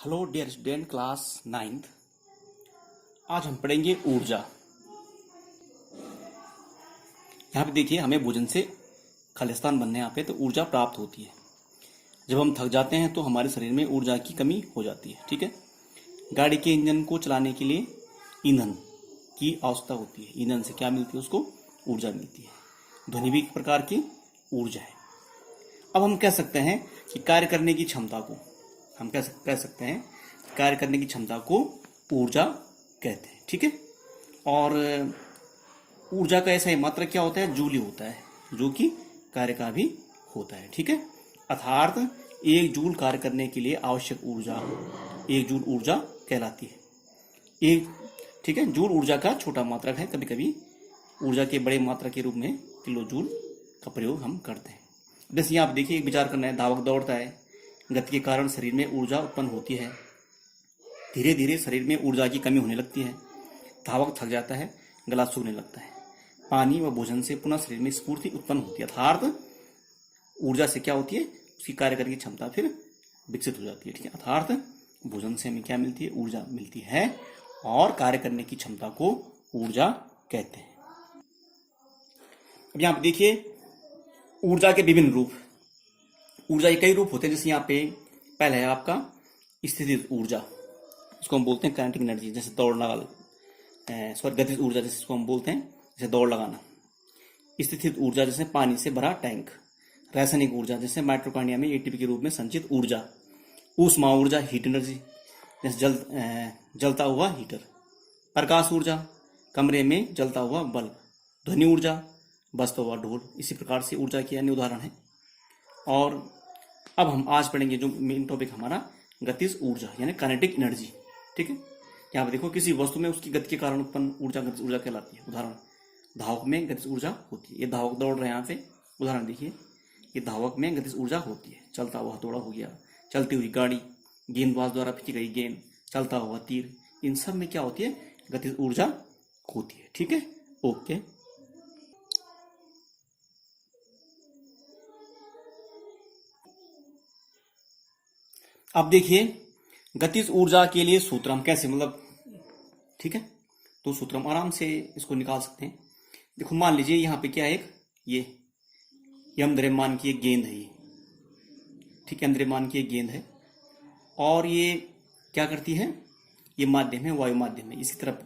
Hello dear student class 9th। आज हम पढ़ेंगे ऊर्जा। यहाँ पे देखिए हमें भोजन से खालिस्तान बनने यहाँ पे तो ऊर्जा प्राप्त होती है। जब हम थक जाते हैं तो हमारे शरीर में ऊर्जा की कमी हो जाती है। ठीक है, गाड़ी के इंजन को चलाने के लिए ईंधन की आवश्यकता होती है। ईंधन से क्या मिलती है? उसको ऊर्जा मिलती है। ध्वनि भी एक प्रकार की ऊर्जा है। अब हम कह सकते हैं कि कार्य करने की क्षमता को हम कह सकते हैं कार्य करने की क्षमता को ऊर्जा कहते हैं। ठीक है, और ऊर्जा का ऐसा ही मात्रा क्या होता है? जूल ही होता है, जो कि कार्य का भी होता है। ठीक है, अर्थात एक जूल कार्य करने के लिए आवश्यक ऊर्जा एक जूल ऊर्जा कहलाती है। एक ठीक है, जूल ऊर्जा का छोटा मात्रक है। कभी कभी ऊर्जा के बड़े मात्रा के रूप में किलो जूल का प्रयोग हम करते हैं। जैसे यहाँ आप देखिए, एक विचार करना है। धावक दौड़ता है, गति के कारण शरीर में ऊर्जा उत्पन्न होती है। धीरे धीरे शरीर में ऊर्जा की कमी होने लगती है। धावक थक जाता है, गला सूखने लगता है। पानी व भोजन से पुनः शरीर में स्फूर्ति उत्पन्न होती है। अर्थात ऊर्जा से क्या होती है? उसकी कार्य करने की क्षमता फिर विकसित हो जाती है। ठीक है, अर्थात भोजन से हमें क्या मिलती है? ऊर्जा मिलती है, और कार्य करने की क्षमता को ऊर्जा कहते हैं। अब यहाँ पे देखिए ऊर्जा के विभिन्न रूप। ऊर्जा के कई रूप होते हैं। जैसे यहाँ पे पहला है आपका स्थितिज ऊर्जा, इसको हम बोलते हैं काइनेटिक एनर्जी। जैसे गतिज ऊर्जा जैसे इसको हम बोलते हैं, जैसे दौड़ लगाना। स्थितिज ऊर्जा जैसे पानी से भरा टैंक। रासायनिक ऊर्जा जैसे माइटोकॉन्ड्रिया में एटीपी के रूप में संचित ऊर्जा। ऊष्मा ऊर्जा हीट एनर्जी, जैसे जलता हुआ हीटर। प्रकाश ऊर्जा कमरे में जलता हुआ बल्ब। ध्वनि ऊर्जा बजता हुआ ढोल। इसी प्रकार से ऊर्जा के अन्य उदाहरण है। और अब हम आज पढ़ेंगे जो मेन टॉपिक हमारा गतिज ऊर्जा यानी काइनेटिक एनर्जी। ठीक है, यहाँ पे देखो किसी वस्तु में उसकी गति के कारण उत्पन्न ऊर्जा गतिज ऊर्जा कहलाती है। उदाहरण, धावक में गतिज ऊर्जा होती है। ये धावक दौड़ रहे हैं। यहाँ पे उदाहरण देखिए, ये धावक में गतिज ऊर्जा होती है। चलता हुआ हथौड़ा हो गया, चलती हुई गाड़ी, गेंदबाज द्वारा खींची गई गेंद, चलता हुआ तीर, इन सब में क्या होती है? गतिज ऊर्जा होती है। ठीक है, ओके। अब देखिए गतिज ऊर्जा के लिए सूत्र हम कैसे ठीक है, तो सूत्र हम आराम से इसको निकाल सकते हैं। देखो मान लीजिए यहाँ पे क्या है, एक ये यम द्रव्यमान की एक गेंद है। ये ठीक है, द्रव्यमान की एक गेंद है, और ये क्या करती है? ये माध्यम है, वायु माध्यम है। इसी तरफ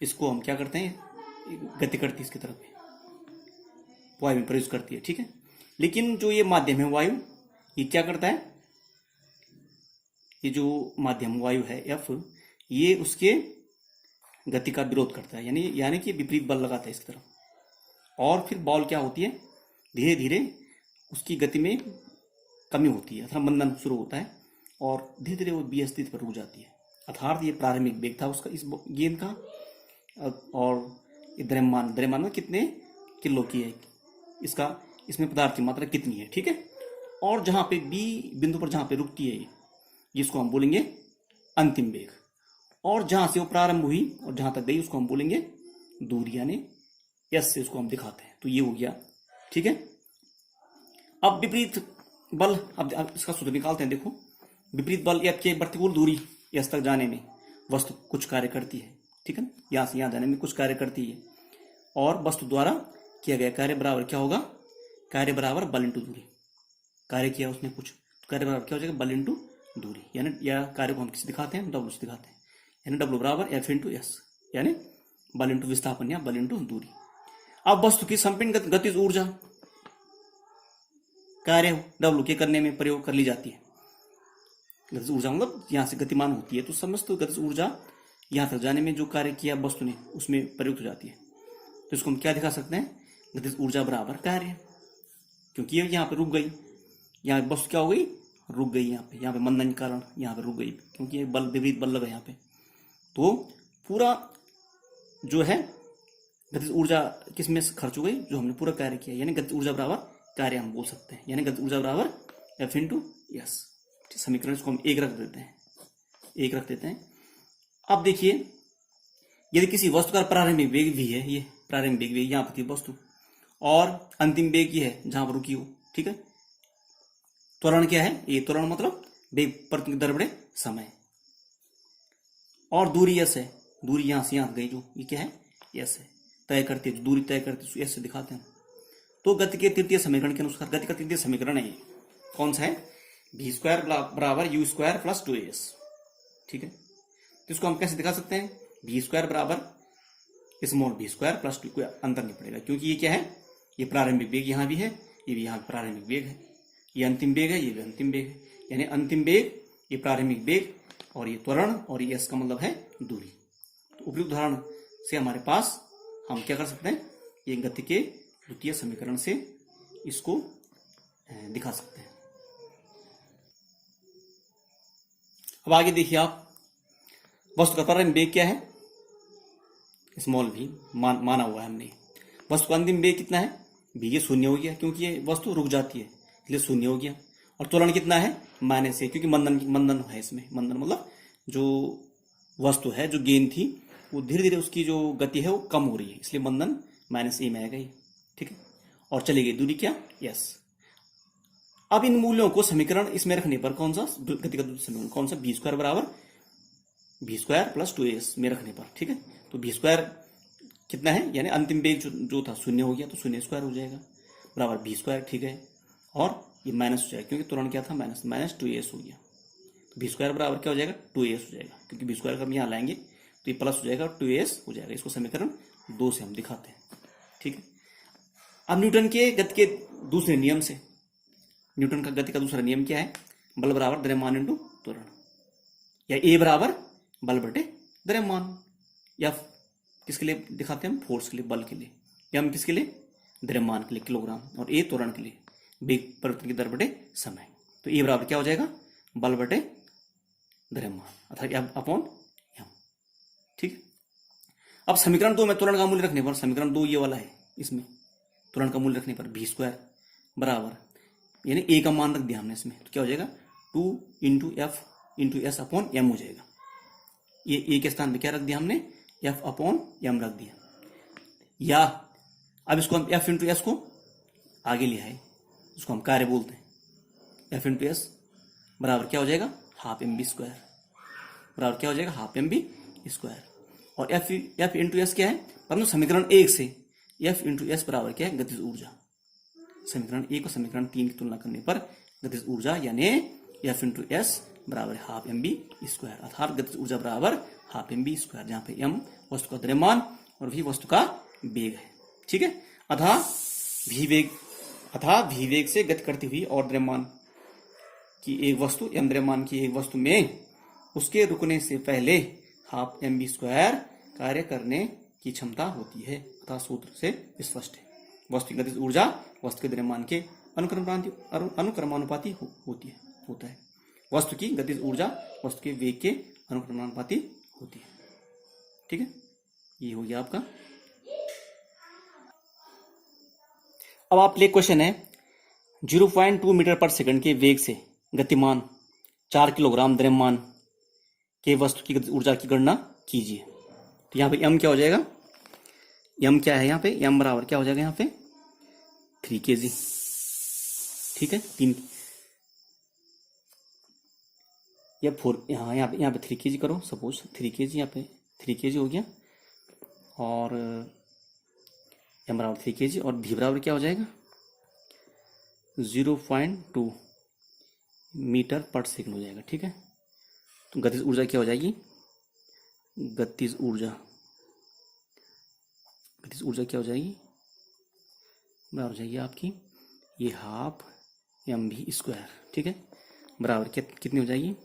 इसको हम क्या करते हैं? गति करती है इसकी तरफ, वायु में प्रवेश करती है। ठीक है, लेकिन जो ये माध्यम है वायु, ये क्या करता है? ये जो माध्यम वायु है एफ, ये उसके गति का विरोध करता है, यानी कि विपरीत बल लगाता है इसकी तरफ। और फिर बॉल क्या होती है? धीरे धीरे उसकी गति में कमी होती है, अथवा मंदन शुरू होता है, और धीरे धीरे वो बी स्थिति पर रुक जाती है। अर्थात ये प्रारंभिक वेग था उसका, इस गेंद का। और ये द्रव्यमान में कितने किलो की है इसमें पदार्थ की मात्रा कितनी है। ठीक है, और जहां पे बी बिंदु पर जहां पे रुकती है, जिसको हम बोलेंगे अंतिम वेग। और जहां से वो प्रारंभ हुई और जहां तक गई, उसको हम बोलेंगे दूरी, यानी एस से उसको हम दिखाते हैं। तो ये हो गया। ठीक है, अब विपरीत बल, अब इसका सूत्र निकालते हैं। देखो, विपरीत बल एफ के प्रतिकूल दूरी एस तक जाने में वस्तु कुछ कार्य करती है। ठीक है, यहां से यहां जाने में कुछ कार्य करती है, और वस्तु द्वारा किया गया कार्य बराबर क्या होगा? कार्य बराबर बल इंटू दूरी। कार्य किया उसने कुछ, तो कार्य बराबर क्या हो जाएगा? बल इंटू दूरी। यानी या कार्य को हम किसी दिखाते हैं? डब्ल्यू से दिखाते हैं, यानी डब्ल्यू बराबर एफ इंटू एस, यानी बल इंटू विस्थापन या बल इंटू दूरी। अब वस्तु की संपीड़ित गतिज ऊर्जा कार्य डब्ल्यू के करने में प्रयोग कर ली जाती है। गतिज ऊर्जा यहां से गतिमान होती है, तो समस्त गतिज ऊर्जा यहां तक जाने में जो कार्य किया वस्तु ने, उसमें प्रयुक्त हो जाती है। तो इसको हम क्या दिखा सकते हैं? गतिज ऊर्जा बराबर कार्य, क्योंकि ये यहाँ पे रुक गई। यहाँ वस्तु क्या हो गई? रुक गई। यहाँ पे मंदन के कारण यहाँ पे रुक गई, क्योंकि बल विपरीत बल लगा यहाँ पे। तो पूरा जो है गतिज ऊर्जा किस में खर्च हो गई? जो हमने पूरा कार्य किया, यानी गतिज ऊर्जा बराबर कार्य हम बोल सकते हैं, यानी गतिज ऊर्जा बराबर एफ इंटू एस। समीकरण इसको हम एक रख देते हैं। अब देखिए, यदि किसी वस्तु का प्रारंभिक वेग भी है, ये प्रारंभिक वेग यहाँ पर वस्तु, और अंतिम वेग ये है जहां पर रुकी हो। ठीक है, त्वरण क्या है? ये त्वरण मतलब वेग प्रति दर बड़े समय। और दूरी एस है, दूरी यहां से यहां गई जो, ये क्या है, एस है, तय करते दूरी तय करते एस से दिखाते हैं। तो गति के तृतीय समीकरण के अनुसार, गति का तृतीय समीकरण है ये, कौन सा है, v स्क्वायर बराबर u स्क्वायर प्लस 2as, ठीक है। तो इसको हम कैसे दिखा सकते हैं, v स्क्वायर बराबर स्मॉल v स्क्वायर प्लस 2, कोई अंतर नहीं पड़ेगा क्योंकि ये क्या है, ये प्रारंभिक वेग यहाँ भी है, ये भी यहाँ प्रारंभिक वेग है, ये अंतिम वेग है, ये भी अंतिम वेग है, यानी अंतिम वेग, ये प्रारंभिक वेग, और ये त्वरण, और ये s का मतलब है दूरी। तो उपयुक्त उदाहरण से हमारे पास हम क्या कर सकते हैं, ये गति के द्वितीय समीकरण से इसको दिखा सकते हैं। अब आगे देखिए आप, वस्तु का प्रारंभिक वेग क्या है, स्मॉल v माना हुआ है हमने। वस्तु का अंतिम वेग कितना है, v, ये शून्य हो गया क्योंकि ये वस्तु रुक जाती है इसलिए शून्य हो गया। और त्वरण कितना है, -a, क्योंकि मंदन है इसमें, मंदन मतलब जो वस्तु है, जो गेंद थी वो धीरे धीरे उसकी जो गति है वो कम हो रही है, इसलिए मंदन -a में आएगा, ठीक है। और चली गई दूरी क्या, s। अब इन मूल्यों को समीकरण इसमें रखने पर कौन सा गति का समीकरण, कौन सा, v स्क्वायर बराबर v स्क्वायर प्लस 2as में रखने पर, ठीक है। तो v स्क्वायर कितना है, यानी अंतिम वेग जो था शून्य हो गया, तो शून्य स्क्वायर हो जाएगा बराबर v स्क्वायर, ठीक है। और ये माइनस हो जाएगा क्योंकि तुरंत क्या था, माइनस 2as हो गया। तो v स्क्वायर बराबर क्या हो जाएगा, 2as हो जाएगा, क्योंकि v स्क्वायर का हम यहाँ लाएंगे तो ये प्लस हो जाएगा, 2as हो जाएगा। इसको समीकरण 2 से हम दिखाते हैं, ठीक है। अब न्यूटन के गति के दूसरे नियम से, न्यूटन का गति का दूसरा नियम क्या है, बल बराबर द्रव्यमान इंटू त्वरण, या ए बराबर बल बटे द्रव्यमान, या किसके लिए दिखाते हैं हम, फोर्स के लिए, बल के लिए, या हम किसके लिए, द्रव्यमान के लिए किलोग्राम, और ए त्वरण के लिए वेग परिवर्तन की दर बटे समय। तो ए बराबर क्या हो जाएगा, बल बटे द्रव्यमान अर्थात अपॉन एम, ठीक है। अब समीकरण 2 में त्वरण का मूल्य रखने पर, समीकरण 2 ये वाला है, इसमें त्वरण का मूल्य रखने पर v स्क्वायर बराबर, यानी a का मान रख दिया हमने इसमें, तो क्या हो जाएगा, 2 into F into S upon M हो जाएगा। ये a के स्थान पे क्या रख दिया हमने, f अपॉन एम रख दिया, या अब इसको हम f इंटू एस को आगे लिया है, इसको हम कार्य बोलते हैं, f इंटू एस बराबर क्या हो जाएगा, हाफ एम बी स्क्वायर, बराबर क्या हो जाएगा, हाफ एम बी स्क्वायर। और f इंटू एस क्या है, परंतु समीकरण 1 से f इंटू एस बराबर क्या है, गतिज ऊर्जा। समीकरण 1 और समीकरण 3 की तुलना करने पर गतिज ऊर्जा यानी f इंटू एस बराबर हाफ एम बी स्क्वायर, अर्थात गतिज ऊर्जा बराबर हाफ एम बी स्क्वायर, जहां पे m वस्तु का द्रव्यमान और v वस्तु का वेग है, ठीक है। अतः v वेग से गति करती हुई और द्रव्यमान की एक वस्तु, m द्रव्यमान की एक वस्तु में उसके रुकने से पहले हाफ एम बी स्क्वायर कार्य करने की क्षमता होती है, अतः सूत्र से स्पष्ट है। वस्तु की गतिज ऊर्जा वस्तु के द्रव्यमान के अनुक्रमानुपाती होता है। वस्तु की गतिज ऊर्जा वस्तु के वेग के अनुक्रमानुपाती होती है, ठीक है। ये हो गया आपका। अब आप लिए क्वेश्चन है, 0.2 मीटर पर सेकंड के वेग से गतिमान 4 किलोग्राम द्रव्यमान के वस्तु की गतिज ऊर्जा की गणना कीजिए। तो यहाँ पे m क्या हो जाएगा, m क्या है यहाँ पे, m बराबर क्या हो जाएगा यहाँ पे 3 kg, ठीक है। 3 या 4, यहाँ पे 3 kg करो, सपोज 3 kg, यहाँ पे 3 kg हो गया, और m बराबर 3 kg, और v बराबर क्या हो जाएगा 0.2 मीटर पर सेकंड हो जाएगा, ठीक है। तो गतिज ऊर्जा क्या हो जाएगी, गतिज ऊर्जा क्या हो जाएगी, बराबर हो जाएगी आपकी ये हाफ एम बी स्क्वायर, ठीक है। बराबर कितनी हो जाएगी,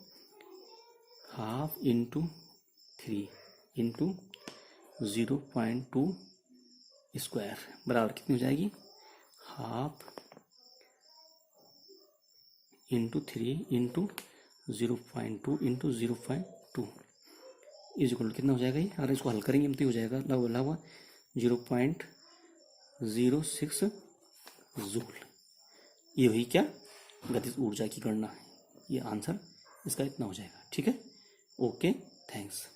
हाफ इंटू 3 इंटू 0.2 स्क्वायर, बराबर कितनी हो जाएगी, half into 3 into 0.2 into 0.2 is equal कितना हो जाएगा ये, अगर इसको हल करेंगे तो हो जाएगा लगभग 0.06 जूल। ये हुई क्या, गतिज ऊर्जा की गणना है। ये आंसर इसका इतना हो जाएगा, ठीक है। Okay, thanks.